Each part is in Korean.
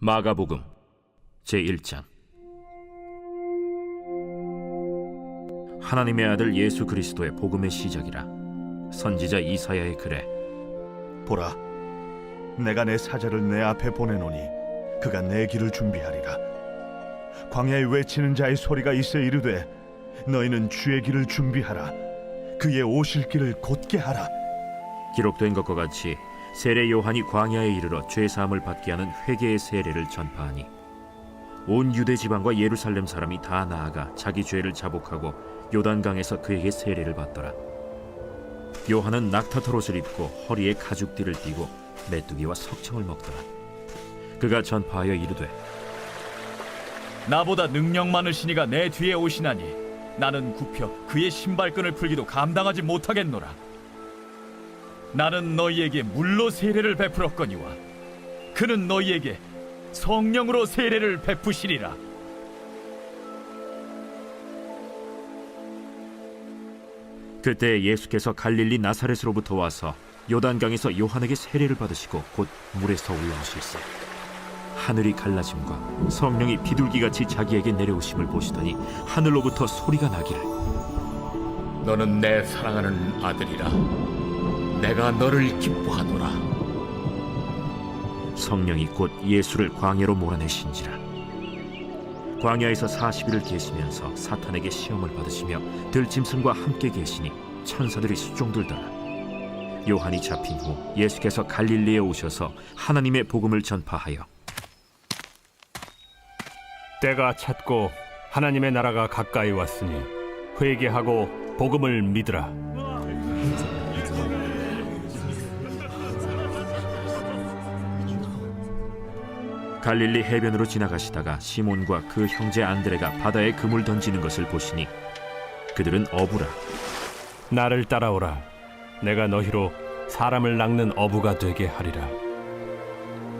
마가복음 제1장. 하나님의 아들 예수 그리스도의 복음의 시작이라. 선지자 이사야의 글에 보라, 내가 내 사자를 내 앞에 보내노니 그가 내 길을 준비하리라. 광야에 외치는 자의 소리가 있어 이르되 너희는 주의 길을 준비하라. 그의 오실 길을 곧게 하라. 기록된 것과 같이 세례 요한이 광야에 이르러 죄 사함을 받게 하는 회개의 세례를 전파하니 온 유대 지방과 예루살렘 사람이 다 나아가 자기 죄를 자복하고 요단강에서 그에게 세례를 받더라. 요한은 낙타털 옷을 입고 허리에 가죽띠를 띠고 메뚜기와 석청을 먹더라. 그가 전파하여 이르되 나보다 능력 많으신 이가 내 뒤에 오시나니 나는 굽혀 그의 신발끈을 풀기도 감당하지 못하겠노라. 나는 너희에게 물로 세례를 베풀었거니와 그는 너희에게 성령으로 세례를 베푸시리라. 그때 예수께서 갈릴리 나사렛으로부터 와서 요단강에서 요한에게 세례를 받으시고 곧 물에서 올라오실세. 하늘이 갈라짐과 성령이 비둘기같이 자기에게 내려오심을 보시더니 하늘로부터 소리가 나기를 너는 내 사랑하는 아들이라. 내가 너를 기뻐하노라. 성령이 곧 예수를 광야로 몰아내신지라. 광야에서 40일을 계시면서 사탄에게 시험을 받으시며 들짐승과 함께 계시니 천사들이 수종들더라. 요한이 잡힌 후 예수께서 갈릴리에 오셔서 하나님의 복음을 전파하여 때가 찼고 하나님의 나라가 가까이 왔으니 회개하고 복음을 믿으라. 갈릴리 해변으로 지나가시다가 시몬과 그 형제 안드레가 바다에 그물 던지는 것을 보시니 그들은 어부라. 나를 따라오라. 내가 너희로 사람을 낚는 어부가 되게 하리라.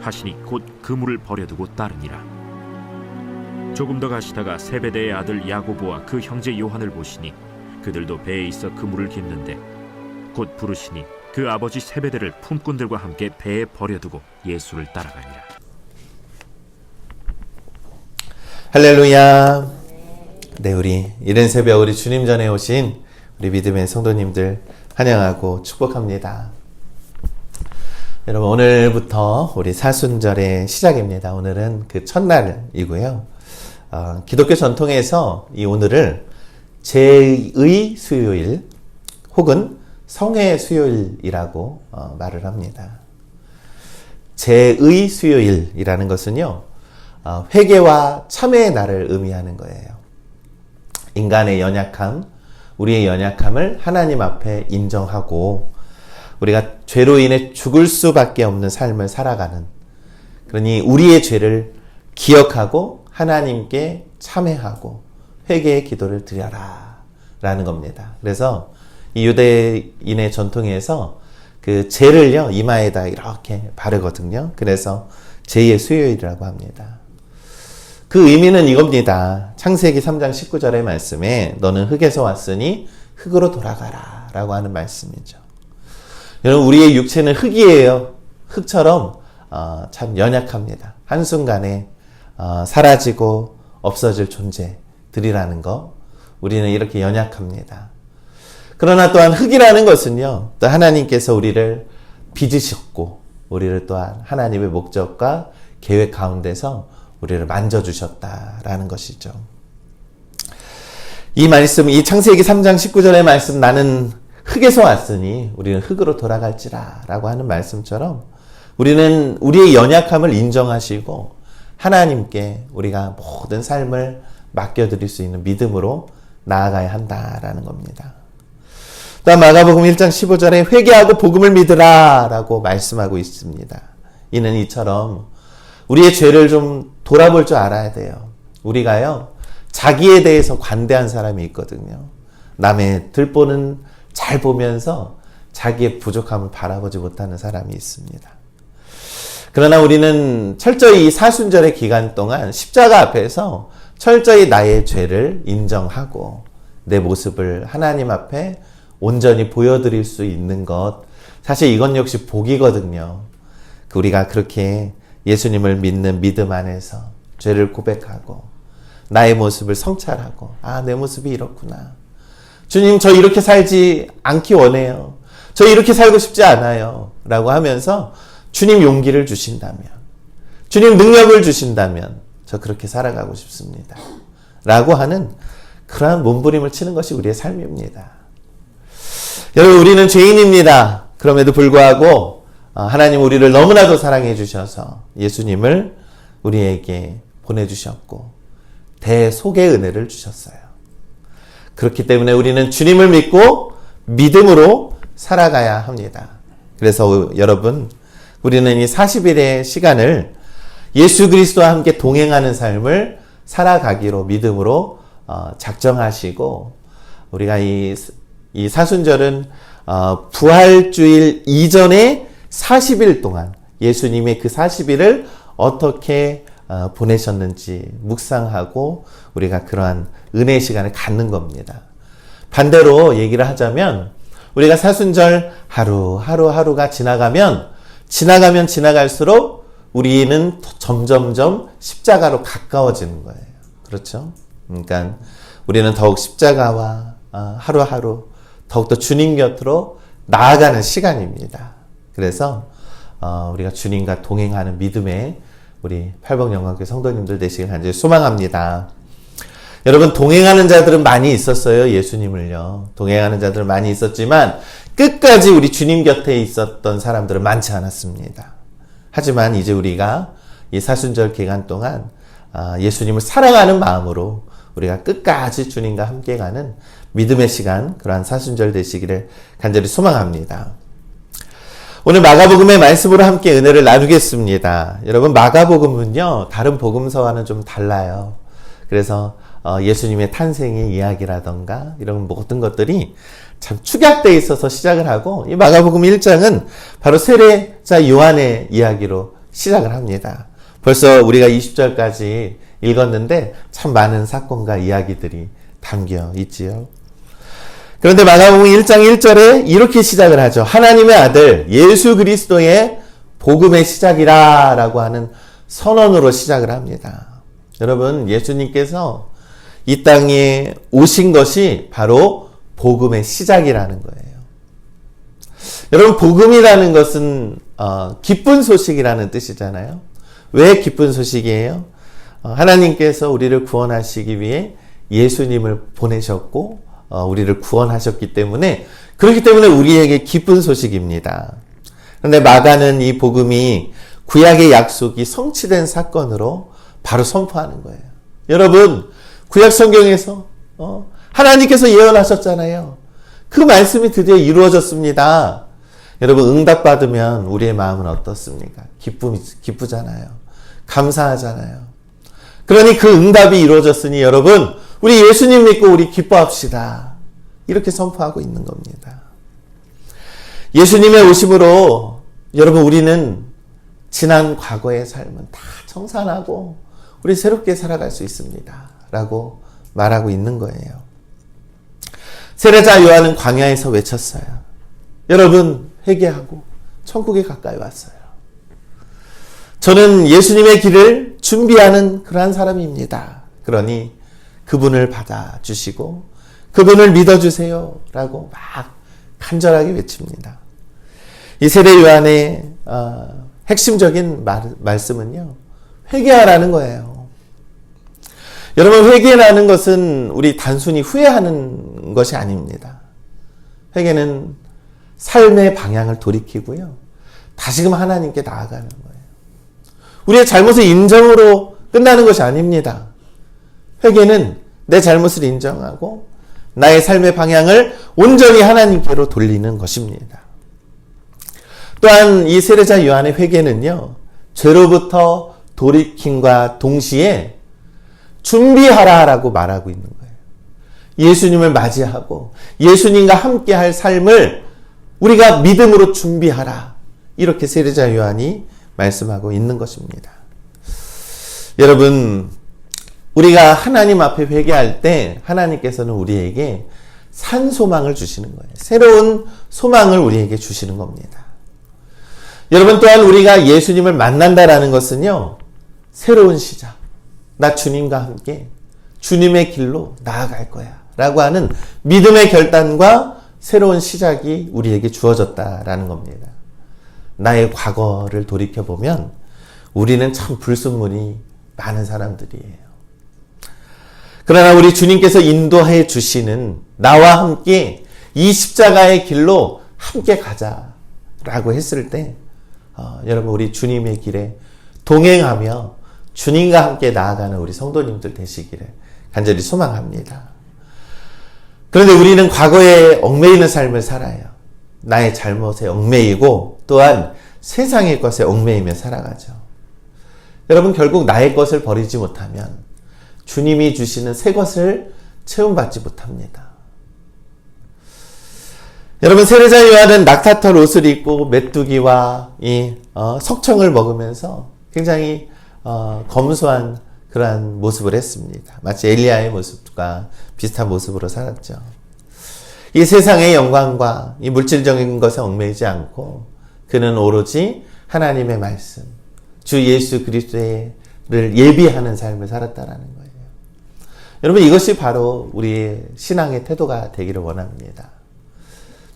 하시니 곧 그물을 버려두고 따르니라. 조금 더 가시다가 세베대의 아들 야고보와 그 형제 요한을 보시니 그들도 배에 있어 그물을 깁는데 곧 부르시니 그 아버지 세베대를 품꾼들과 함께 배에 버려두고 예수를 따라가니라. 할렐루야. 네, 우리 이른 새벽 우리 주님 전에 오신 우리 믿음의 성도님들 환영하고 축복합니다. 여러분, 오늘부터 우리 사순절의 시작입니다. 오늘은 그 첫날이고요. 기독교 전통에서 이 오늘을 제의 수요일 혹은 성회 수요일이라고 말을 합니다. 제의 수요일이라는 것은요, 회개와 참회의 날을 의미하는 거예요. 인간의 연약함, 우리의 연약함을 하나님 앞에 인정하고 우리가 죄로 인해 죽을 수밖에 없는 삶을 살아가는, 그러니 우리의 죄를 기억하고 하나님께 참회하고 회개의 기도를 드려라 라는 겁니다. 그래서 이 유대인의 전통에서 그 죄를요 이마에다 이렇게 바르거든요. 그래서 제의 수요일이라고 합니다. 그 의미는 이겁니다. 창세기 3장 19절의 말씀에 너는 흙에서 왔으니 흙으로 돌아가라 라고 하는 말씀이죠. 여러분, 우리의 육체는 흙이에요. 흙처럼 참 연약합니다. 한순간에 사라지고 없어질 존재들이라는 거, 우리는 이렇게 연약합니다. 그러나 또한 흙이라는 것은요, 또 하나님께서 우리를 빚으셨고 우리를 또한 하나님의 목적과 계획 가운데서 우리를 만져주셨다라는 것이죠. 이 말씀, 이 창세기 3장 19절의 말씀, 나는 흙에서 왔으니 우리는 흙으로 돌아갈지라 라고 하는 말씀처럼 우리는 우리의 연약함을 인정하시고 하나님께 우리가 모든 삶을 맡겨드릴 수 있는 믿음으로 나아가야 한다라는 겁니다. 또한 마가복음 1장 15절에 회개하고 복음을 믿으라 라고 말씀하고 있습니다. 이는 이처럼 우리의 죄를 좀 돌아볼 줄 알아야 돼요. 우리가요, 자기에 대해서 관대한 사람이 있거든요. 남의 들보는 잘 보면서 자기의 부족함을 바라보지 못하는 사람이 있습니다. 그러나 우리는 철저히 이 사순절의 기간 동안 십자가 앞에서 철저히 나의 죄를 인정하고 내 모습을 하나님 앞에 온전히 보여드릴 수 있는 것, 사실 이건 역시 복이거든요. 우리가 그렇게 예수님을 믿는 믿음 안에서 죄를 고백하고 나의 모습을 성찰하고 내 모습이 이렇구나. 주님, 저 이렇게 살지 않기 원해요. 저 이렇게 살고 싶지 않아요. 라고 하면서 주님 용기를 주신다면, 주님 능력을 주신다면 저 그렇게 살아가고 싶습니다. 라고 하는 그러한 몸부림을 치는 것이 우리의 삶입니다. 여러분, 우리는 죄인입니다. 그럼에도 불구하고 하나님 우리를 너무나도 사랑해 주셔서 예수님을 우리에게 보내주셨고 대속의 은혜를 주셨어요. 그렇기 때문에 우리는 주님을 믿고 믿음으로 살아가야 합니다. 그래서 여러분, 우리는 이 40일의 시간을 예수 그리스도와 함께 동행하는 삶을 살아가기로 믿음으로 작정하시고, 우리가 이 사순절은 부활주일 이전에 40일 동안 예수님의 그 40일을 어떻게 보내셨는지 묵상하고 우리가 그러한 은혜의 시간을 갖는 겁니다. 반대로 얘기를 하자면 우리가 사순절 하루가 지나가면 지나갈수록 우리는 점점점 십자가로 가까워지는 거예요. 그렇죠? 그러니까 우리는 더욱 십자가와 하루하루 더욱더 주님 곁으로 나아가는 시간입니다. 그래서 우리가 주님과 동행하는 믿음의 우리 팔복영광교회 성도님들 되시길 간절히 소망합니다. 여러분, 동행하는 자들은 많이 있었어요. 예수님을요. 동행하는 자들은 많이 있었지만 끝까지 우리 주님 곁에 있었던 사람들은 많지 않았습니다. 하지만 이제 우리가 이 사순절 기간 동안 예수님을 사랑하는 마음으로 우리가 끝까지 주님과 함께 가는 믿음의 시간, 그러한 사순절 되시기를 간절히 소망합니다. 오늘 마가복음의 말씀으로 함께 은혜를 나누겠습니다. 여러분, 마가복음은요, 다른 복음서와는 좀 달라요. 그래서 예수님의 탄생의 이야기라던가 이런 모든 것들이 참 축약되어 있어서 시작을 하고, 이 마가복음 1장은 바로 세례자 요한의 이야기로 시작을 합니다. 벌써 우리가 20절까지 읽었는데 참 많은 사건과 이야기들이 담겨 있지요. 그런데 마가복음 1장 1절에 이렇게 시작을 하죠. 하나님의 아들 예수 그리스도의 복음의 시작이라 라고 하는 선언으로 시작을 합니다. 여러분, 예수님께서 이 땅에 오신 것이 바로 복음의 시작이라는 거예요. 여러분, 복음이라는 것은 기쁜 소식이라는 뜻이잖아요. 왜 기쁜 소식이에요? 하나님께서 우리를 구원하시기 위해 예수님을 보내셨고 우리를 구원하셨기 때문에, 그렇기 때문에 우리에게 기쁜 소식입니다. 그런데 마가는 이 복음이 구약의 약속이 성취된 사건으로 바로 선포하는 거예요. 여러분, 구약 성경에서 하나님께서 예언하셨잖아요. 그 말씀이 드디어 이루어졌습니다. 여러분, 응답받으면 우리의 마음은 어떻습니까? 기쁘잖아요. 감사하잖아요. 그러니 그 응답이 이루어졌으니 여러분, 우리 예수님 믿고 우리 기뻐합시다. 이렇게 선포하고 있는 겁니다. 예수님의 오심으로 여러분, 우리는 지난 과거의 삶은 다 청산하고 우리 새롭게 살아갈 수 있습니다. 라고 말하고 있는 거예요. 세례자 요한은 광야에서 외쳤어요. 여러분, 회개하고 천국에 가까이 왔어요. 저는 예수님의 길을 준비하는 그러한 사람입니다. 그러니 그분을 받아주시고 그분을 믿어주세요 라고 막 간절하게 외칩니다. 이 세례 요한의 핵심적인 말씀은요, 회개하라는 거예요. 여러분, 회개라는 것은 우리 단순히 후회하는 것이 아닙니다. 회개는 삶의 방향을 돌이키고요, 다시금 하나님께 나아가는 거예요. 우리의 잘못을 인정으로 끝나는 것이 아닙니다. 회개는 내 잘못을 인정하고 나의 삶의 방향을 온전히 하나님께로 돌리는 것입니다. 또한 이 세례자 요한의 회개는요, 죄로부터 돌이킴과 동시에 준비하라라고 말하고 있는 거예요. 예수님을 맞이하고 예수님과 함께 할 삶을 우리가 믿음으로 준비하라. 이렇게 세례자 요한이 말씀하고 있는 것입니다. 여러분, 우리가 하나님 앞에 회개할 때 하나님께서는 우리에게 산 소망을 주시는 거예요. 새로운 소망을 우리에게 주시는 겁니다. 여러분 또한 우리가 예수님을 만난다라는 것은요, 새로운 시작. 나 주님과 함께 주님의 길로 나아갈 거야 라고 하는 믿음의 결단과 새로운 시작이 우리에게 주어졌다라는 겁니다. 나의 과거를 돌이켜보면 우리는 참 불순물이 많은 사람들이에요. 그러나 우리 주님께서 인도해 주시는 나와 함께 이 십자가의 길로 함께 가자라고 했을 때 여러분 우리 주님의 길에 동행하며 주님과 함께 나아가는 우리 성도님들 되시기를 간절히 소망합니다. 그런데 우리는 과거에 얽매이는 삶을 살아요. 나의 잘못에 얽매이고 또한 세상의 것에 얽매이며 살아가죠. 여러분 결국 나의 것을 버리지 못하면 주님이 주시는 새 것을 체험받지 못합니다. 여러분 세례자 요한은 낙타털 옷을 입고 메뚜기와 석청을 먹으면서 굉장히 검소한 그러한 모습을 했습니다. 마치 엘리야의 모습과 비슷한 모습으로 살았죠. 이 세상의 영광과 이 물질적인 것에 얽매이지 않고 그는 오로지 하나님의 말씀, 주 예수 그리스도를 예비하는 삶을 살았다라는 거예요. 여러분 이것이 바로 우리의 신앙의 태도가 되기를 원합니다.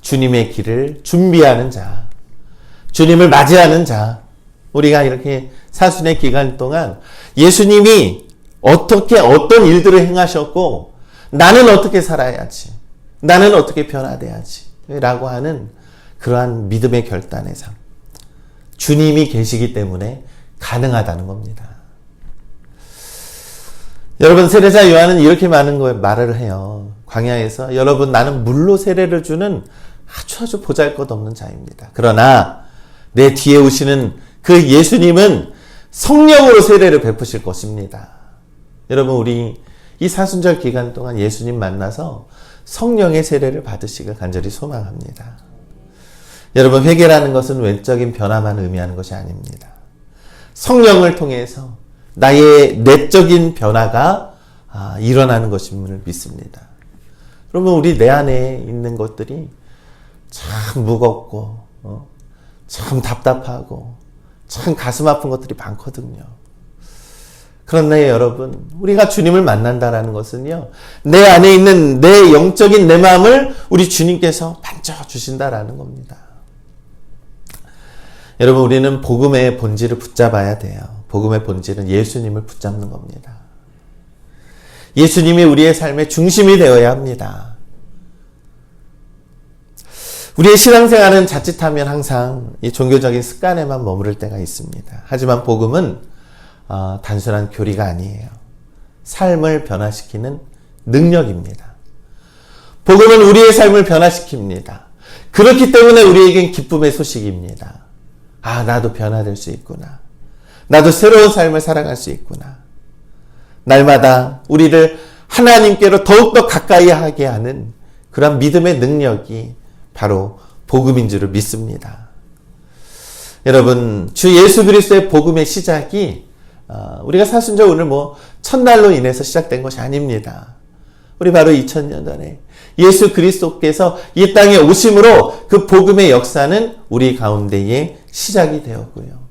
주님의 길을 준비하는 자, 주님을 맞이하는 자, 우리가 이렇게 사순의 기간 동안 예수님이 어떤 일들을 행하셨고 나는 어떻게 살아야지, 나는 어떻게 변화돼야지 라고 하는 그러한 믿음의 결단의 삶, 주님이 계시기 때문에 가능하다는 겁니다. 여러분 세례자 요한은 이렇게 많은 말을 해요. 광야에서 여러분 나는 물로 세례를 주는 아주 보잘것없는 자입니다. 그러나 내 뒤에 오시는 그 예수님은 성령으로 세례를 베푸실 것입니다. 여러분 우리 이 사순절 기간 동안 예수님 만나서 성령의 세례를 받으시길 간절히 소망합니다. 여러분 회개라는 것은 외적인 변화만 의미하는 것이 아닙니다. 성령을 통해서 나의 내적인 변화가 일어나는 것임을 믿습니다. 여러분 우리 내 안에 있는 것들이 참 무겁고 참 답답하고 참 가슴 아픈 것들이 많거든요. 그런데 여러분 우리가 주님을 만난다라는 것은요, 내 안에 있는 내 영적인 내 마음을 우리 주님께서 만져주신다라는 겁니다. 여러분 우리는 복음의 본질을 붙잡아야 돼요. 복음의 본질은 예수님을 붙잡는 겁니다. 예수님이 우리의 삶의 중심이 되어야 합니다. 우리의 신앙생활은 자칫하면 항상 이 종교적인 습관에만 머무를 때가 있습니다. 하지만 복음은 단순한 교리가 아니에요. 삶을 변화시키는 능력입니다. 복음은 우리의 삶을 변화시킵니다. 그렇기 때문에 우리에겐 기쁨의 소식입니다. 나도 변화될 수 있구나. 나도 새로운 삶을 살아갈 수 있구나. 날마다 우리를 하나님께로 더욱더 가까이 하게 하는 그런 믿음의 능력이 바로 복음인 줄을 믿습니다. 여러분 주 예수 그리스도의 복음의 시작이 우리가 사순절 오늘 첫날로 인해서 시작된 것이 아닙니다. 우리 바로 2000년 전에 예수 그리스도께서 이 땅에 오심으로 그 복음의 역사는 우리 가운데에 시작이 되었고요.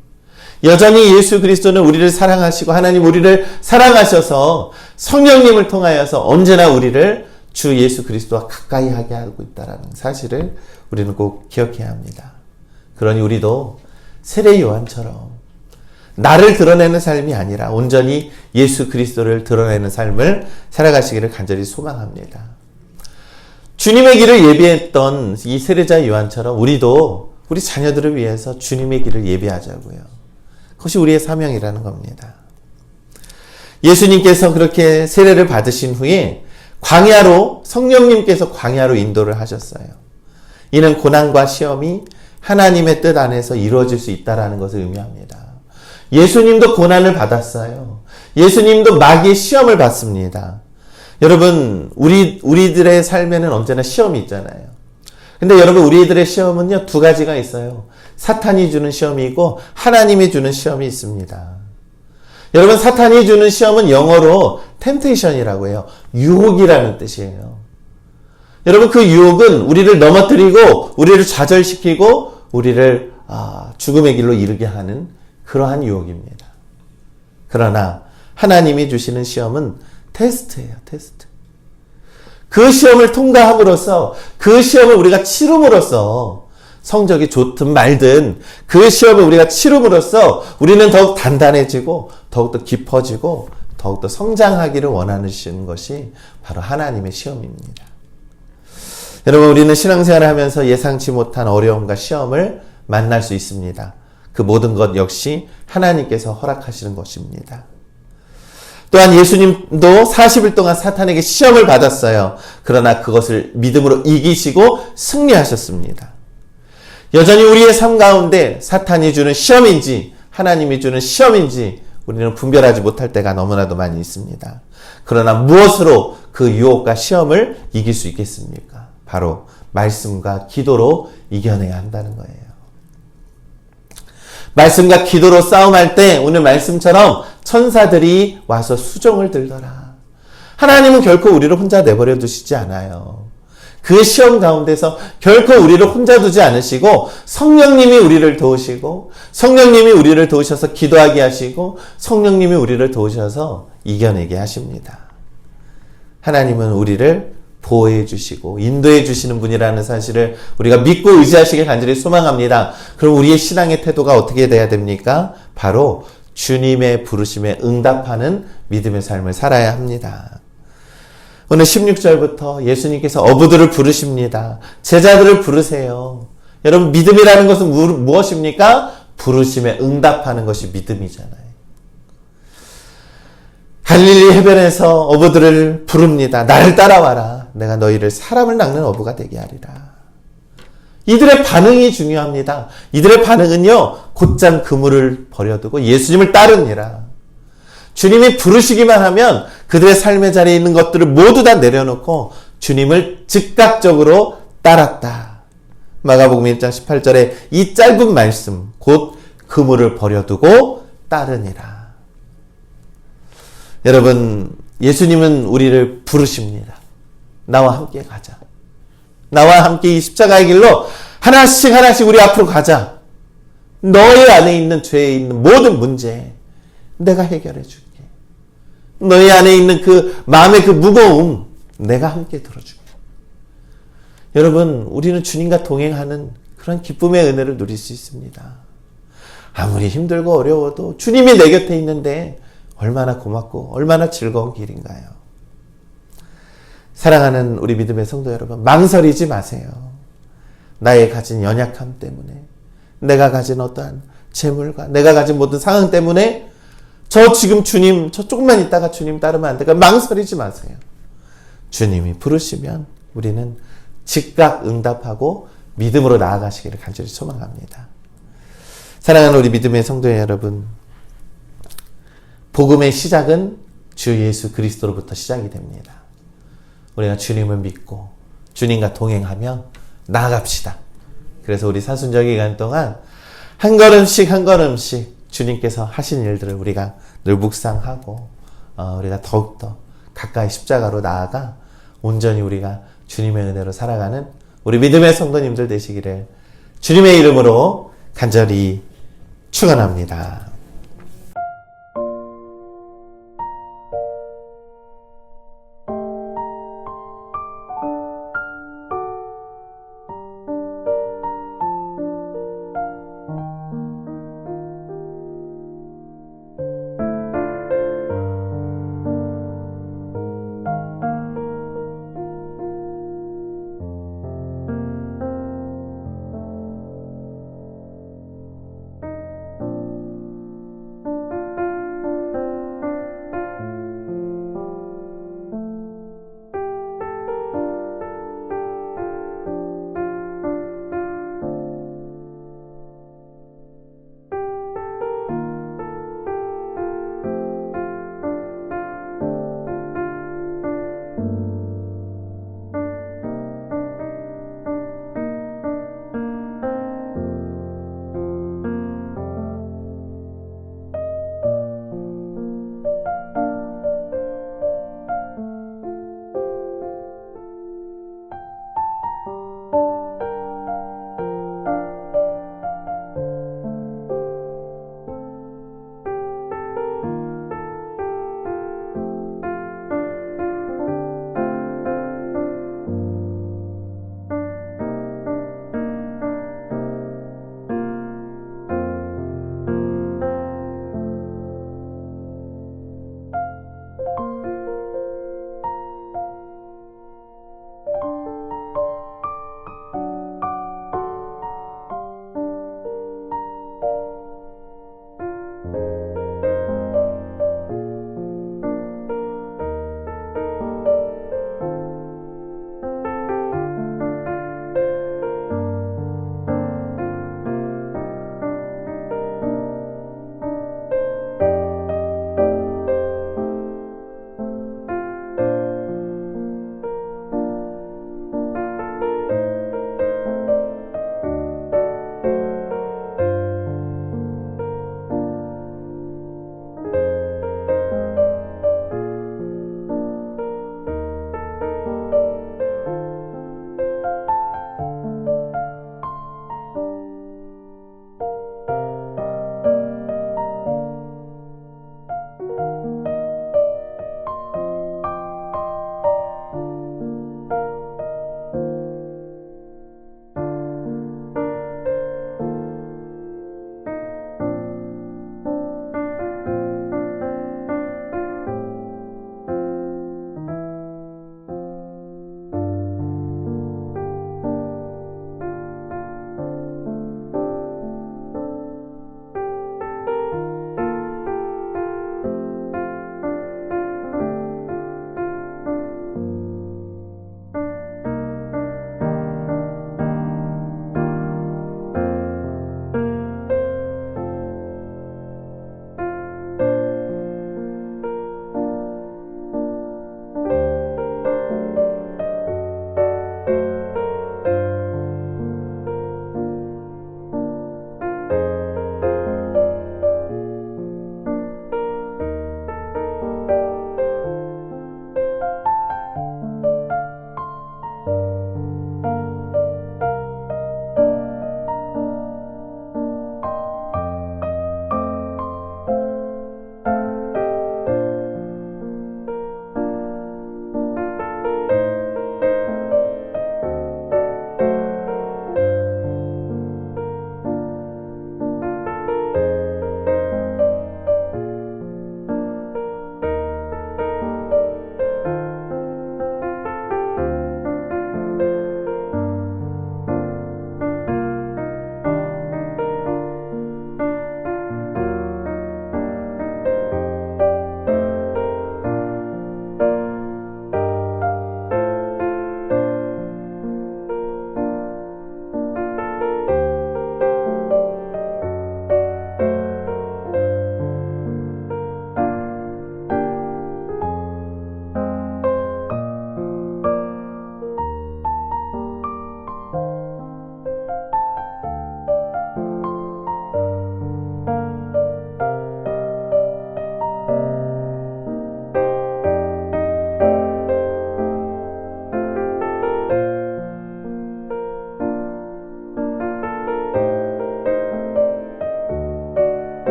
여전히 예수 그리스도는 우리를 사랑하시고 하나님 우리를 사랑하셔서 성령님을 통하여서 언제나 우리를 주 예수 그리스도와 가까이 하게 하고 있다는 사실을 우리는 꼭 기억해야 합니다. 그러니 우리도 세례 요한처럼 나를 드러내는 삶이 아니라 온전히 예수 그리스도를 드러내는 삶을 살아가시기를 간절히 소망합니다. 주님의 길을 예비했던 이 세례자 요한처럼 우리도 우리 자녀들을 위해서 주님의 길을 예비하자고요. 그것이 우리의 사명이라는 겁니다. 예수님께서 그렇게 세례를 받으신 후에 성령님께서 광야로 인도를 하셨어요. 이는 고난과 시험이 하나님의 뜻 안에서 이루어질 수 있다는 것을 의미합니다. 예수님도 고난을 받았어요. 예수님도 마귀의 시험을 받습니다. 여러분 우리들의 삶에는 언제나 시험이 있잖아요. 근데 여러분 우리들의 시험은요 두 가지가 있어요. 사탄이 주는 시험이 있고 하나님이 주는 시험이 있습니다. 여러분 사탄이 주는 시험은 영어로 temptation이라고 해요. 유혹이라는 뜻이에요. 여러분 그 유혹은 우리를 넘어뜨리고 우리를 좌절시키고 우리를 죽음의 길로 이르게 하는 그러한 유혹입니다. 그러나 하나님이 주시는 시험은 테스트예요, 테스트. 그 시험을 통과함으로써, 그 시험을 우리가 치름으로써, 성적이 좋든 말든 그 시험을 우리가 치름으로써 우리는 더욱 단단해지고 더욱더 깊어지고 더욱더 성장하기를 원하시는 것이 바로 하나님의 시험입니다. 여러분, 우리는 신앙생활을 하면서 예상치 못한 어려움과 시험을 만날 수 있습니다. 그 모든 것 역시 하나님께서 허락하시는 것입니다. 또한 예수님도 40일 동안 사탄에게 시험을 받았어요. 그러나 그것을 믿음으로 이기시고 승리하셨습니다. 여전히 우리의 삶 가운데 사탄이 주는 시험인지 하나님이 주는 시험인지 우리는 분별하지 못할 때가 너무나도 많이 있습니다. 그러나 무엇으로 그 유혹과 시험을 이길 수 있겠습니까? 바로 말씀과 기도로 이겨내야 한다는 거예요. 말씀과 기도로 싸움할 때 오늘 말씀처럼 천사들이 와서 수종을 들더라. 하나님은 결코 우리를 혼자 내버려 두시지 않아요. 그 시험 가운데서 결코 우리를 혼자 두지 않으시고 성령님이 우리를 도우시고 성령님이 우리를 도우셔서 기도하게 하시고 성령님이 우리를 도우셔서 이겨내게 하십니다. 하나님은 우리를 보호해 주시고 인도해 주시는 분이라는 사실을 우리가 믿고 의지하시길 간절히 소망합니다. 그럼 우리의 신앙의 태도가 어떻게 돼야 됩니까? 바로 주님의 부르심에 응답하는 믿음의 삶을 살아야 합니다. 오늘 16절부터 예수님께서 어부들을 부르십니다. 제자들을 부르세요. 여러분, 믿음이라는 것은 무엇입니까? 부르심에 응답하는 것이 믿음이잖아요. 갈릴리 해변에서 어부들을 부릅니다. 나를 따라와라. 내가 너희를 사람을 낚는 어부가 되게 하리라. 이들의 반응이 중요합니다. 이들의 반응은요, 곧장 그물을 버려두고 예수님을 따르니라. 주님이 부르시기만 하면 그들의 삶의 자리에 있는 것들을 모두 다 내려놓고 주님을 즉각적으로 따랐다. 마가복음 1장 18절에 이 짧은 말씀, 곧 그물을 버려두고 따르니라. 여러분, 예수님은 우리를 부르십니다. 나와 함께 가자. 나와 함께 이 십자가의 길로 하나씩 우리 앞으로 가자. 너의 안에 있는 죄에 있는 모든 문제 내가 해결해 줄게. 너희 안에 있는 그 마음의 그 무거움 내가 함께 들어줄게. 여러분, 우리는 주님과 동행하는 그런 기쁨의 은혜를 누릴 수 있습니다. 아무리 힘들고 어려워도 주님이 내 곁에 있는데 얼마나 고맙고 얼마나 즐거운 길인가요? 사랑하는 우리 믿음의 성도 여러분, 망설이지 마세요. 나의 가진 연약함 때문에, 내가 가진 어떠한 재물과 내가 가진 모든 상황 때문에 저 조금만 있다가 주님 따르면 안 될까? 망설이지 마세요. 주님이 부르시면 우리는 즉각 응답하고 믿음으로 나아가시기를 간절히 소망합니다. 사랑하는 우리 믿음의 성도 여러분, 복음의 시작은 주 예수 그리스도로부터 시작이 됩니다. 우리가 주님을 믿고 주님과 동행하며 나아갑시다. 그래서 우리 사순절 기간 동안 한 걸음씩 주님께서 하신 일들을 우리가 늘 묵상하고 우리가 더욱더 가까이 십자가로 나아가 온전히 우리가 주님의 은혜로 살아가는 우리 믿음의 성도님들 되시기를 주님의 이름으로 간절히 축원합니다.